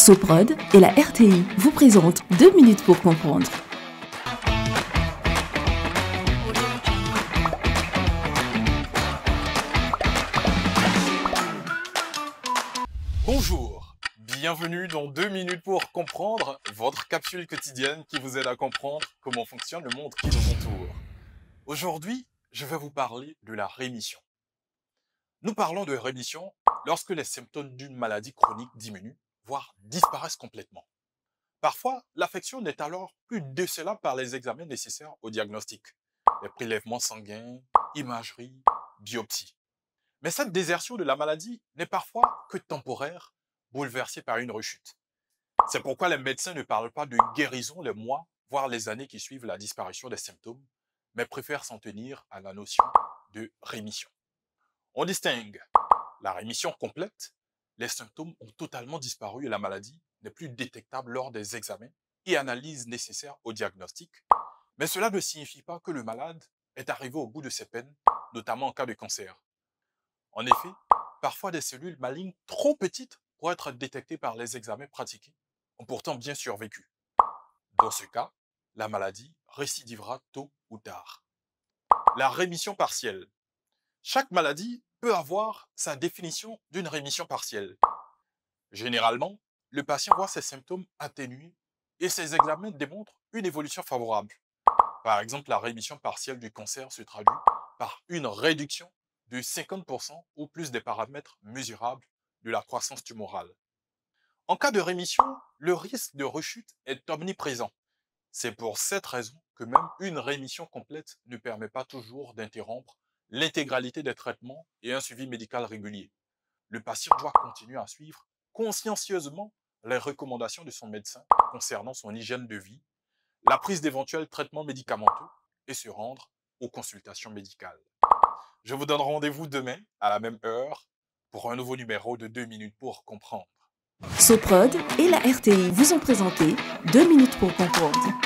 Soprod et la RTI vous présentent 2 minutes pour comprendre. Bonjour, bienvenue dans 2 minutes pour comprendre, votre capsule quotidienne qui vous aide à comprendre comment fonctionne le monde qui nous entoure. Aujourd'hui, je vais vous parler de la rémission. Nous parlons de rémission lorsque les symptômes d'une maladie chronique diminuent, voire disparaissent complètement. Parfois, l'affection n'est alors plus décelable par les examens nécessaires au diagnostic, les prélèvements sanguins, imagerie, biopsie. Mais cette désertion de la maladie n'est parfois que temporaire, bouleversée par une rechute. C'est pourquoi les médecins ne parlent pas de guérison les mois, voire les années qui suivent la disparition des symptômes, mais préfèrent s'en tenir à la notion de rémission. On distingue la rémission complète, les symptômes ont totalement disparu et la maladie n'est plus détectable lors des examens et analyses nécessaires au diagnostic, mais cela ne signifie pas que le malade est arrivé au bout de ses peines, notamment en cas de cancer. En effet, parfois des cellules malignes trop petites pour être détectées par les examens pratiqués ont pourtant bien survécu. Dans ce cas, la maladie récidivera tôt ou tard. La rémission partielle. Chaque maladie peut avoir sa définition d'une rémission partielle. Généralement, le patient voit ses symptômes atténués et ses examens démontrent une évolution favorable. Par exemple, la rémission partielle du cancer se traduit par une réduction de 50% ou plus des paramètres mesurables de la croissance tumorale. En cas de rémission, le risque de rechute est omniprésent. C'est pour cette raison que même une rémission complète ne permet pas toujours d'interrompre l'intégralité des traitements et un suivi médical régulier. Le patient doit continuer à suivre consciencieusement les recommandations de son médecin concernant son hygiène de vie, la prise d'éventuels traitements médicamenteux et se rendre aux consultations médicales. Je vous donne rendez-vous demain à la même heure pour un nouveau numéro de 2 minutes pour comprendre. Soprod et la RTI vous ont présenté 2 minutes pour comprendre.